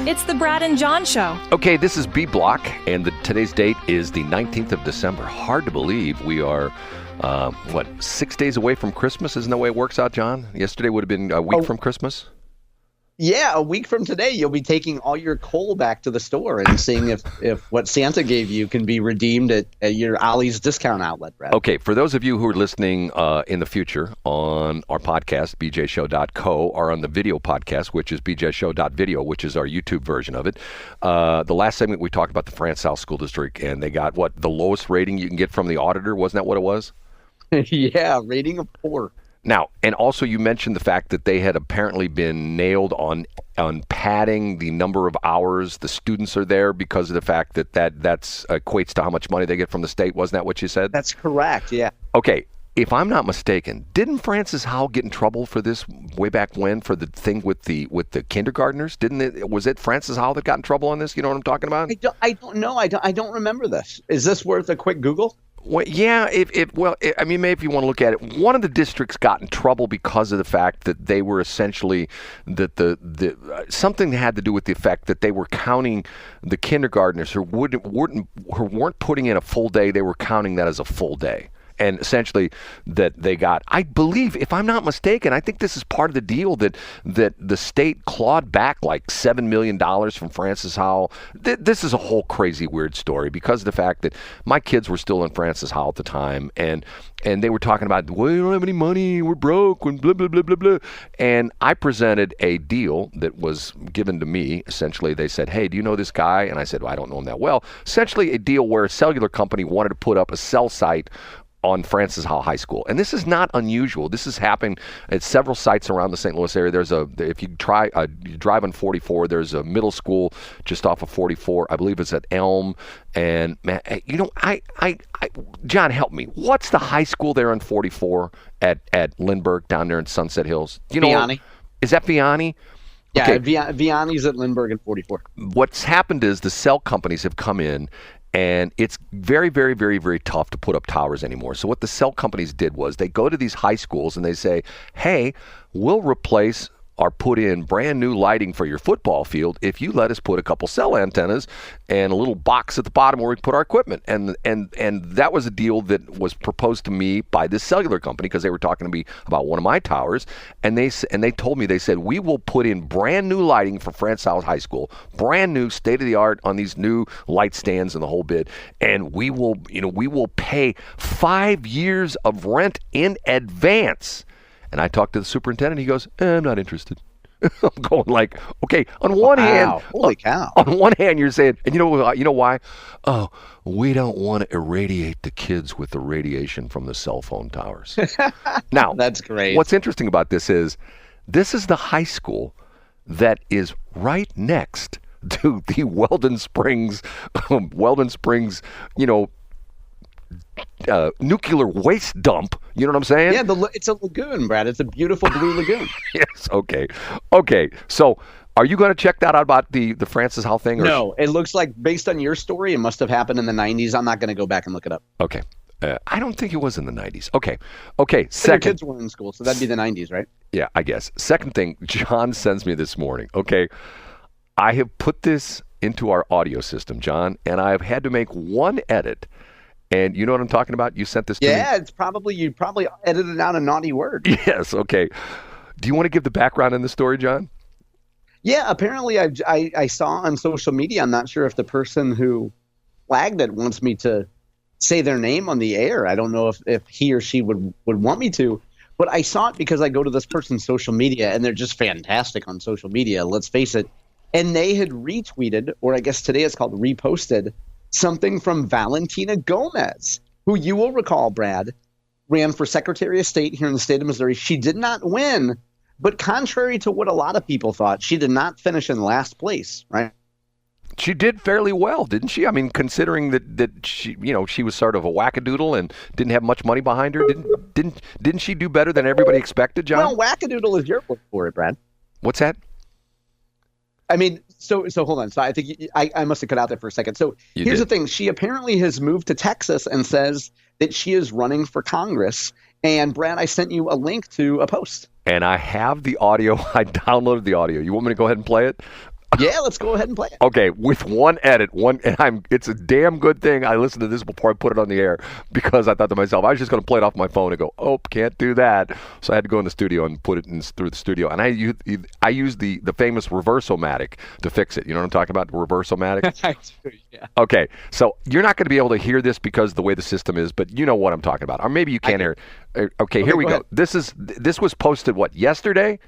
It's the Brad and John Show. Okay, this is B Block, and today's date is the 19th of December. Hard to believe we are, 6 days away from Christmas? Isn't that the way it works out, John? Yesterday would have been a week from Christmas? Yeah, a week from today, you'll be taking all your coal back to the store and seeing if what Santa gave you can be redeemed at your Ollie's discount outlet, Brad. Okay, for those of you who are listening in the future on our podcast, bjshow.co, or on the video podcast, which is bjshow.video, which is our YouTube version of it, the last segment we talked about the Francis Howell School District, and they got, the lowest rating you can get from the auditor? Wasn't that what it was? Yeah, rating of 4. Now, and also you mentioned the fact that they had apparently been nailed on padding the number of hours the students are there because of the fact that that's equates to how much money they get from the state. Wasn't that what you said? That's correct, yeah. Okay, if I'm not mistaken, didn't Francis Howell get in trouble for this way back when for the thing with the kindergartners? Was it Francis Howell that got in trouble on this? You know what I'm talking about? I don't know. I don't remember this. Is this worth a quick Google? Well, yeah, maybe if you want to look at it, one of the districts got in trouble because of the fact that they were essentially something had to do with the effect that they were counting the kindergartners who weren't putting in a full day. They were counting that as a full day. And essentially that they got, I believe, if I'm not mistaken, I think this is part of the deal that the state clawed back like $7 million from Francis Howell. This is a whole crazy, weird story because of the fact that my kids were still in Francis Howell at the time. And they were talking about, well, we don't have any money, we're broke, and blah, blah, blah, blah, blah. And I presented a deal that was given to me. Essentially, they said, hey, do you know this guy? And I said, well, I don't know him that well. Essentially, a deal where a cellular company wanted to put up a cell site on Francis Howell High School. And this is not unusual. This is happening at several sites around the St. Louis area. If you drive on 44, there's a middle school just off of 44. I believe it's at Elm. And man, John, help me. What's the high school there on 44 at Lindbergh down there in Sunset Hills? Vianney. Is that Vianney? Yeah, okay. Vianney's at Lindbergh and 44. What's happened is the cell companies have come in, and it's very, very, very, very tough to put up towers anymore. So what the cell companies did was they go to these high schools and they say, hey, we'll replace or put in brand new lighting for your football field if you let us put a couple cell antennas and a little box at the bottom where we put our equipment. And that was a deal that was proposed to me by this cellular company because they were talking to me about one of my towers. And they told me, they said, we will put in brand new lighting for Francis Howell High School, brand new state of the art on these new light stands and the whole bit. And we will pay 5 years of rent in advance. And I talked to the superintendent. He goes, I'm not interested. I'm going like, okay. On one hand, holy cow! On one hand, you're saying, and you know why? Oh, we don't want to irradiate the kids with the radiation from the cell phone towers. Now, that's great. What's interesting about this is the high school that is right next to the Weldon Springs, nuclear waste dump. You know what I'm saying? Yeah, it's a lagoon, Brad. It's a beautiful blue lagoon. Yes. Okay. So, are you going to check that out about the Francis Howell thing? No, it looks like based on your story, it must have happened in the 90s. I'm not going to go back and look it up. Okay. I don't think it was in the 90s. Okay. Second, your kids were in school, so that'd be the 90s, right? Yeah, I guess. Second thing, John sends me this morning. Okay, I have put this into our audio system, John, and I have had to make one edit. And you know what I'm talking about? You sent this to me? Yeah, you probably edited out a naughty word. Yes, okay. Do you want to give the background in the story, John? Yeah, apparently I saw on social media, I'm not sure if the person who flagged it wants me to say their name on the air. I don't know if he or she would want me to, but I saw it because I go to this person's social media, and they're just fantastic on social media, let's face it. And they had retweeted, or I guess today it's called reposted, something from Valentina Gomez, who you will recall, Brad, ran for Secretary of State here in the state of Missouri. She did not win, but contrary to what a lot of people thought, she did not finish in last place, right? She did fairly well, didn't she? I mean, considering that she, she was sort of a wackadoodle and didn't have much money behind her, didn't she do better than everybody expected, John? Well, wackadoodle is your word for it, Brad. What's that? I mean, so hold on. So I think I must have cut out there for a second. So here's the thing. She apparently has moved to Texas and says that she is running for Congress. And Brad, I sent you a link to a post. And I have the audio. I downloaded the audio. You want me to go ahead and play it? Yeah, let's go ahead and play it. Okay, with one edit, it's a damn good thing I listened to this before I put it on the air, because I thought to myself, I was just going to play it off my phone and go, oh, can't do that. So I had to go in the studio and put it through the studio. And I used the famous reverse-o-matic to fix it. You know what I'm talking about, reverse-o-matic? I do, yeah. Okay, so you're not going to be able to hear this because of the way the system is, but you know what I'm talking about. Or maybe you can't hear it. Okay, here we go. This was posted, yesterday?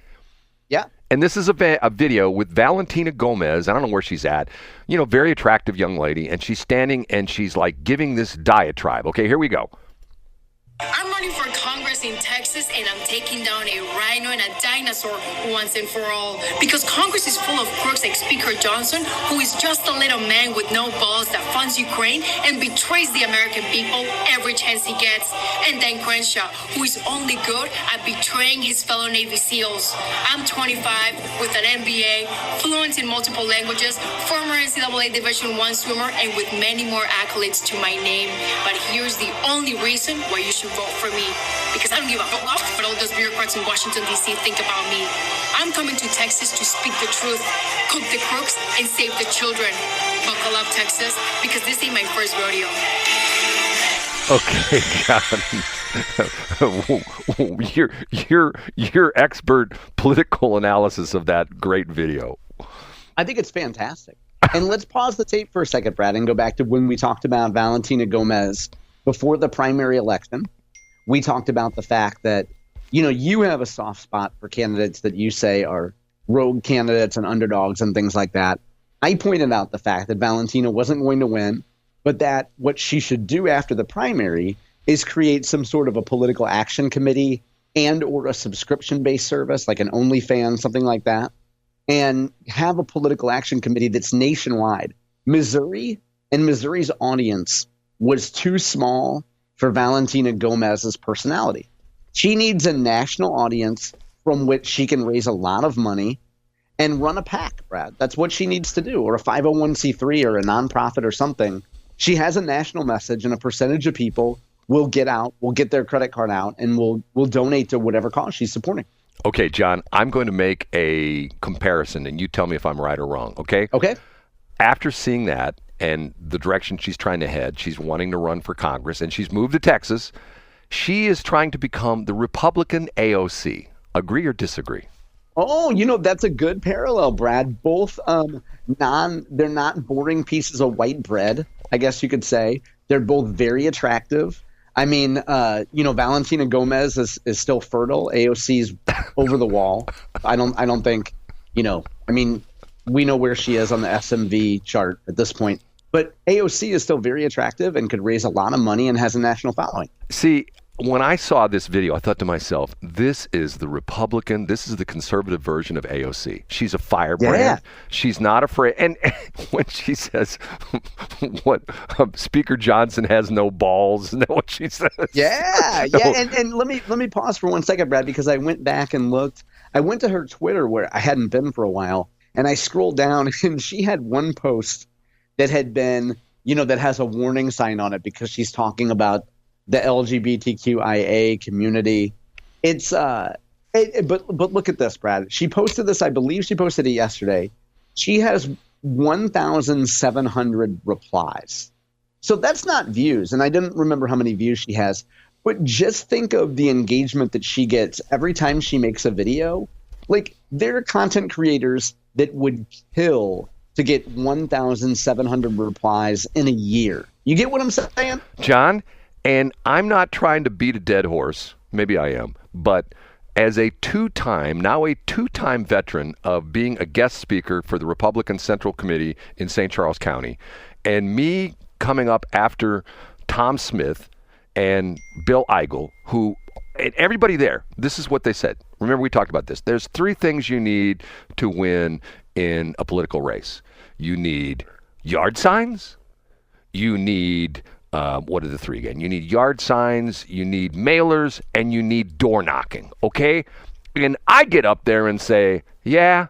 Yeah. And this is a video with Valentina Gomez. I don't know where she's at. Very attractive young lady. And she's standing and she's like giving this diatribe. Okay, here we go. I'm running for Congress in Texas, and I'm taking down a rhino and a dinosaur once and for all. Because Congress is full of crooks like Speaker Johnson, who is just a little man with no balls that funds Ukraine and betrays the American people every chance he gets. And Dan Crenshaw, who is only good at betraying his fellow Navy SEALs. I'm 25 with an MBA, fluent in multiple languages, former NCAA Division I swimmer, and with many more accolades to my name. But here's the only reason why you should vote for me, because I don't give a fuck what all those bureaucrats in Washington, D.C. think about me. I'm coming to Texas to speak the truth, cook the crooks, and save the children. Buckle up, Texas, because this ain't my first rodeo. Okay, John. your expert political analysis of that great video. I think it's fantastic. And let's pause the tape for a second, Brad, and go back to when we talked about Valentina Gomez before the primary election. We talked about the fact that, you have a soft spot for candidates that you say are rogue candidates and underdogs and things like that. I pointed out the fact that Valentina wasn't going to win, but that what she should do after the primary is create some sort of a political action committee and or a subscription-based service like an OnlyFans, something like that, and have a political action committee that's nationwide. Missouri and Missouri's audience was too small for Valentina Gomez's personality. She needs a national audience from which she can raise a lot of money and run a PAC, Brad. That's what she needs to do, or a 501c3 or a nonprofit or something. She has a national message, and a percentage of people will get out, will get their credit card out, and will donate to whatever cause she's supporting. Okay, John, I'm going to make a comparison, and you tell me if I'm right or wrong, okay? Okay. After seeing that, and the direction she's trying to head, she's wanting to run for Congress, and she's moved to Texas. She is trying to become the Republican AOC. Agree or disagree? Oh, that's a good parallel, Brad. Both they're not boring pieces of white bread, I guess you could say. They're both very attractive. I mean, Valentina Gomez is still fertile. AOC's over the wall. I don't think, we know where she is on the SMV chart at this point. But AOC is still very attractive and could raise a lot of money and has a national following. See, when I saw this video, I thought to myself, this is the Republican, this is the conservative version of AOC. She's a firebrand. Yeah. She's not afraid. And when she says, Speaker Johnson has no balls, isn't that what she says? Yeah, No. yeah. And let me pause for 1 second, Brad, because I went back and looked. I went to her Twitter where I hadn't been for a while, and I scrolled down, and she had one post that had been, that has a warning sign on it because she's talking about the LGBTQIA community. It's but look at this, Brad. She posted this. I believe she posted it yesterday. She has 1,700 replies. So that's not views, and I didn't remember how many views she has. But just think of the engagement that she gets every time she makes a video. Like, there are content creators that would kill to get 1,700 replies in a year. You get what I'm saying? John, and I'm not trying to beat a dead horse. Maybe I am. But as a two-time veteran of being a guest speaker for the Republican Central Committee in St. Charles County, and me coming up after Tom Smith and Bill Eigel, and everybody there, this is what they said. Remember, we talked about this. There's three things you need to win in a political race. You need yard signs. You need, what are the three again? You need yard signs, you need mailers, and you need door knocking, okay? And I get up there and say, yeah,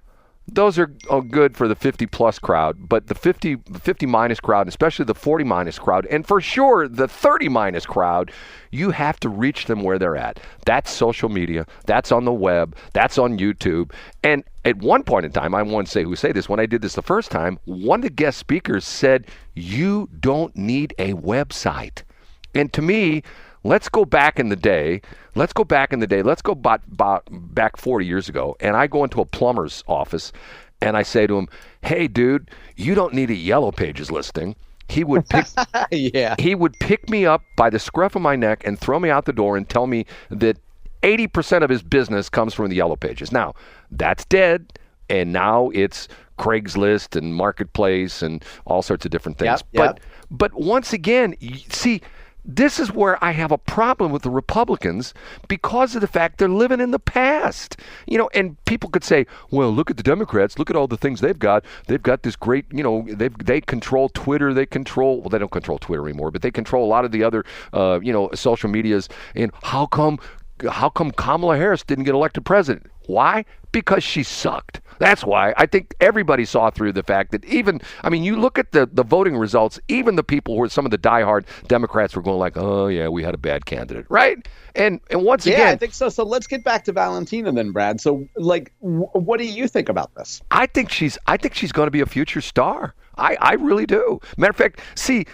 Those are good for the 50-plus crowd, but the 50 minus crowd, especially the 40 minus crowd, and for sure the 30 minus crowd, you have to reach them where they're at. That's social media. That's on the web. That's on YouTube. And at one point in time, I won't say who say this, when I did this the first time, one of the guest speakers said, you don't need a website. And to me, let's go back in the day. Let's go back 40 years ago, and I go into a plumber's office, and I say to him, hey, dude, you don't need a Yellow Pages listing. He would pick, He would pick me up by the scruff of my neck and throw me out the door and tell me that 80% of his business comes from the Yellow Pages. Now, that's dead, and now it's Craigslist and Marketplace and all sorts of different things. Yep. But once again, see, this is where I have a problem with the Republicans because of the fact they're living in the past. And people could say, well, look at the Democrats. Look at all the things they've got. They've got this great, they control Twitter. They don't control Twitter anymore, but they control a lot of the other, social medias. And how come Kamala Harris didn't get elected president? Why? Because she sucked. That's why. I think everybody saw through the fact that you look at the voting results, even the people who were some of the diehard Democrats were going like, oh, yeah, we had a bad candidate, right? And once again. Yeah, I think so. So let's get back to Valentina then, Brad. So, what do you think about this? I think she's going to be a future star. I really do. Matter of fact, see,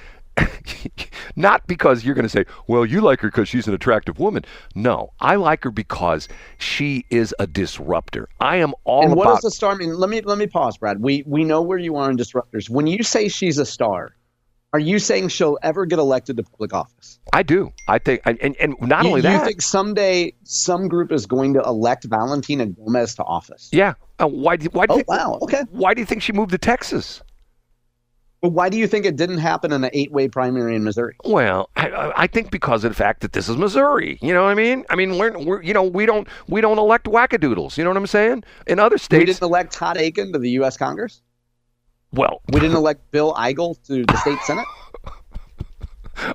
not because you're going to say, well, you like her because she's an attractive woman. No, I like her because she is a disruptor. I am all and about. What does a star mean? Let me pause, Brad. We know where you are in disruptors. When you say she's a star, are you saying she'll ever get elected to public office? I do. I think, and not only that. You think someday some group is going to elect Valentina Gomez to office? Yeah. Why do you think, wow. Okay. Why do you think she moved to Texas? But why do you think it didn't happen in an 8-way primary in Missouri? Well, I think because of the fact that this is Missouri. You know what I mean? I mean, we don't elect wackadoodles. You know what I'm saying? In other states, we didn't elect Todd Aiken to the U.S. Congress. Well, we didn't elect Bill Eigel to the state Senate.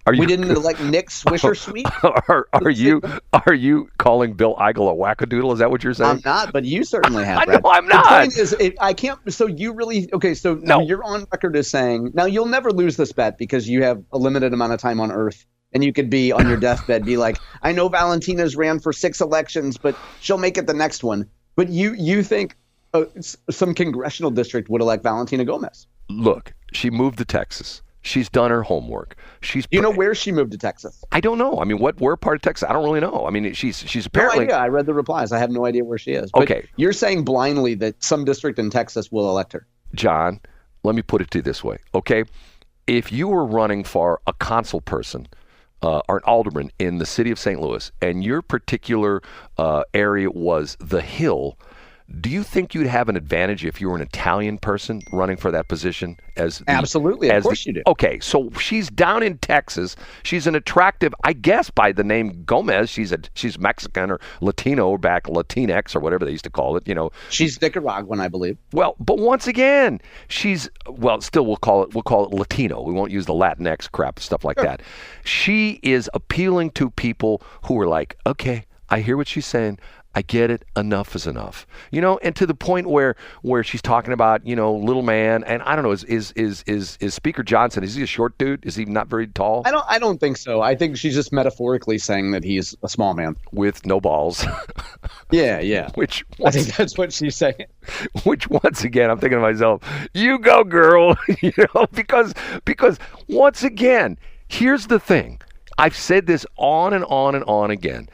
We didn't elect Nick Swisher-Sweet. Are you calling Bill Eigel a wackadoodle? Is that what you're saying? I'm not, but you certainly have. I know I'm not. The point is, I can't. So you really okay? So no. You're on record as saying now you'll never lose this bet because you have a limited amount of time on Earth, and you could be on your deathbed, be like, I know Valentina's ran for 6 elections, but she'll make it the next one. But you think some congressional district would elect Valentina Gomez? Look, she moved to Texas. She's done her homework. You know where she moved to Texas? I don't know. I mean, where part of Texas? I don't really know. I mean, she's apparently. No idea. I read the replies. I have no idea where she is. But okay. You're saying blindly that some district in Texas will elect her. John, let me put it to you this way, okay? If you were running for a consul person or an alderman in the city of St. Louis, and your particular area was the Hill, do you think you'd have an advantage if you were an Italian person running for that position? Absolutely, of course you do. Okay, so she's down in Texas. She's an attractive, I guess by the name Gomez, she's Mexican or Latino or back Latinx or whatever they used to call it, She's Nicaraguan, I believe. Well, but once again, still we'll call it Latino. We won't use the Latinx crap, stuff like that. She is appealing to people who are like, okay, I hear what she's saying. I get it. Enough is enough. And to the point where she's talking about, little man, and I don't know, is Speaker Johnson, is he a short dude? Is he not very tall? I don't think so. I think she's just metaphorically saying that he's a small man with no balls. Yeah. I think that's what she's saying. Which once again, I'm thinking to myself, you go, girl. Because once again, here's the thing. I've said this on and on and on again.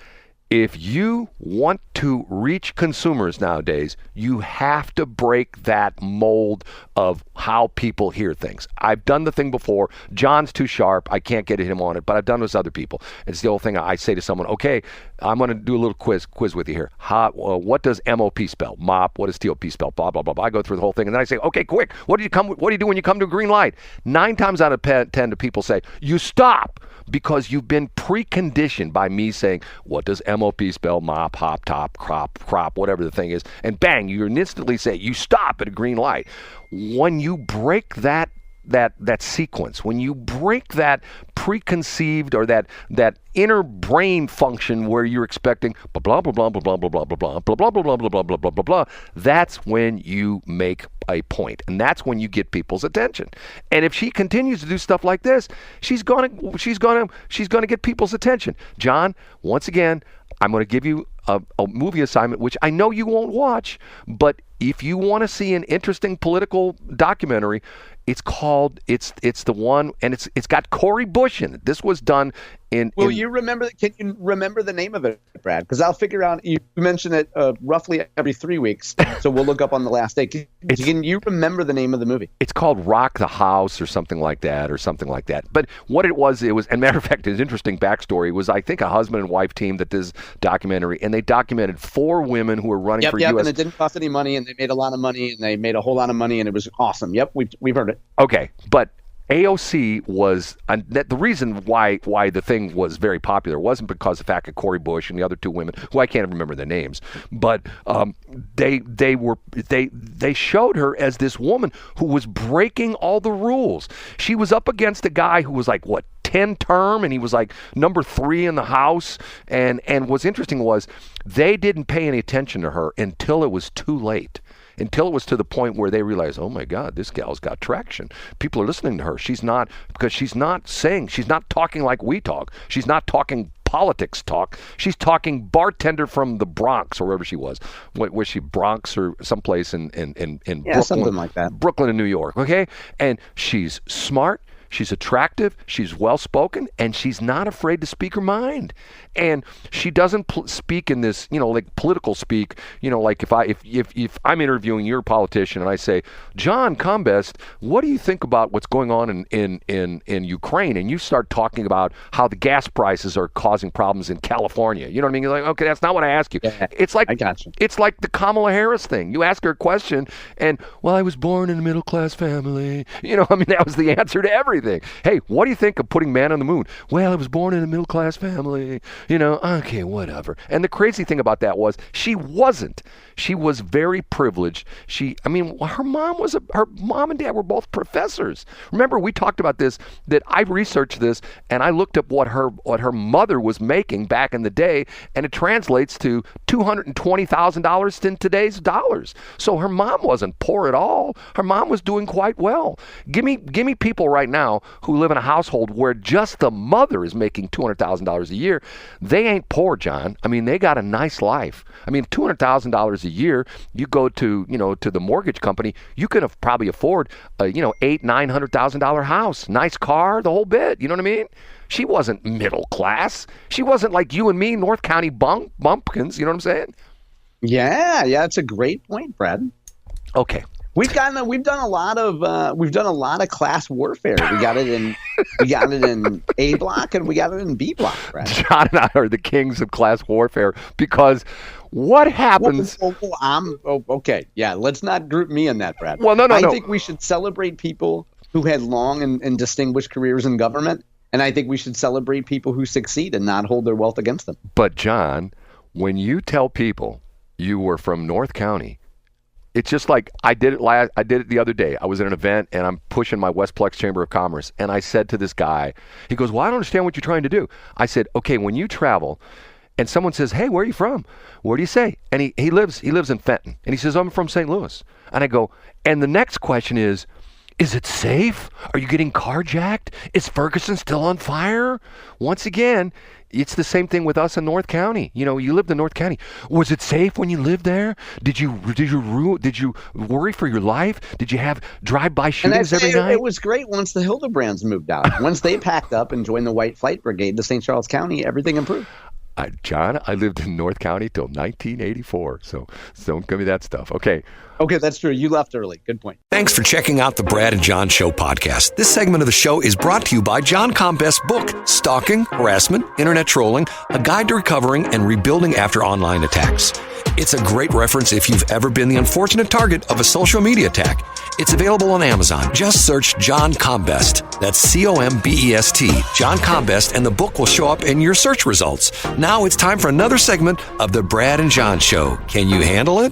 If you want to reach consumers nowadays, you have to break that mold of how people hear things. I've done the thing before. John's too sharp. I can't get him on it, but I've done this with other people. It's the old thing I say to someone, okay, I'm going to do a little quiz with you here. What does MOP spell? Mop. What does TOP spell? Blah, blah, blah, blah. I go through the whole thing, and then I say, okay, quick. What do you do when you come to a green light? 9 times out of 10, the people say, you stop. Because you've been preconditioned by me saying, what does MOP spell? Mop, hop, top, crop, whatever the thing is. And bang, you instantly say, you stop at a green light. When you break that that sequence, when you break that preconceived or that inner brain function where you're expecting blah blah blah blah blah blah blah blah blah blah blah blah blah blah blah blah blah blah blah, that's when you make a point, and that's when you get people's attention. And if she continues to do stuff like this, she's gonna get people's attention. John, once again, I'm going to give you a movie assignment, which I know you won't watch, but if you want to see an interesting political documentary, it's the one, and it's got Cori Bush in it. This was done in. Can you remember the name of it, Brad? Because I'll figure out. You mention it roughly every 3 weeks, so we'll look up on the last day. Can you remember the name of the movie? It's called Rock the House or something like that. But what it was, and matter of fact, his interesting backstory was, I think, a husband and wife team that did this documentary, and they documented 4 women who were running for U.S. and it didn't cost any money, and they made a lot of money, and they made a whole lot of money, and it was awesome. Yep, we've heard it. Okay, but AOC was the reason why the thing was very popular wasn't because of the fact of Cori Bush and the other 2 women, who I can't remember their names, but they showed her as this woman who was breaking all the rules. She was up against a guy who was like 10 term, and he was like number 3 in the House. And what's interesting was they didn't pay any attention to her until it was too late. Until it was to the point where they realized, oh my God, this gal's got traction. People are listening to her. She's not talking like we talk. She's not talking politics talk. She's talking bartender from the Bronx, or wherever she was. Was she Bronx or someplace in Brooklyn? Something like that. Brooklyn in New York, okay? And she's smart. She's attractive, she's well-spoken, and she's not afraid to speak her mind. And she doesn't speak in this, like political speak, like if I'm interviewing your politician and I say, John Combest, what do you think about what's going on in Ukraine? And you start talking about how the gas prices are causing problems in California. You know what I mean? You're like, okay, that's not what I ask you. Yeah, it's like I got you. It's like the Kamala Harris thing. You ask her a question, and, well, I was born in a middle-class family. That was the answer to everything. Hey, what do you think of putting man on the moon? Well, I was born in a middle-class family. Okay, whatever. And the crazy thing about that was she wasn't. She was very privileged. Her mom and dad were both professors. Remember, we talked about this, that I researched this, and I looked up what her mother was making back in the day, and it translates to $220,000 in today's dollars. So her mom wasn't poor at all. Her mom was doing quite well. Give me people right now who live in a household where just the mother is making $200,000 a year. They ain't poor, John. They got a nice life. $200,000 a year, you go to the mortgage company, you can probably afford a $800,000-$900,000 house, nice car, the whole bit. You know what I mean? She wasn't middle class. She wasn't like you and me, North County bumpkins. You know what I'm saying? Yeah, it's a great point, Brad. Okay. We've done a lot of class warfare. We got it in A block and we got it in B block, Brad. John and I are the kings of class warfare because what happens? Okay. Yeah, let's not group me in that, Brad. Well, no. I think we should celebrate people who had long and distinguished careers in government, and I think we should celebrate people who succeed and not hold their wealth against them. But John, when you tell people you were from North County, it's just like I did it the other day. I was at an event and I'm pushing my Westplex Chamber of Commerce, and I said to this guy, he goes, well, I don't understand what you're trying to do. I said, okay, when you travel and someone says, hey, where are you from? Where do you say? And he lives in Fenton. And he says, I'm from St. Louis. And I go, and the next question is it safe? Are you getting carjacked? Is Ferguson still on fire? Once again, it's the same thing with us in North County. You lived in North County. Was it safe when you lived there? Did you worry for your life? Did you have drive-by shootings every night? It was great once the Hildebrands moved out. Once they packed up and joined the White Flight Brigade to St. Charles County, everything improved. John, I lived in North County till 1984, so don't give me that stuff. Okay, that's true. You left early. Good point. Thanks for checking out the Brad and John Show podcast. This segment of the show is brought to you by John Combest's book, Stalking, Harassment, Internet Trolling, A Guide to Recovering and Rebuilding After Online Attacks. It's a great reference if you've ever been the unfortunate target of a social media attack. It's available on Amazon. Just search John Combest. That's Combest, John Combest, and the book will show up in your search results. Now it's time for another segment of the Brad and John Show. Can you handle it?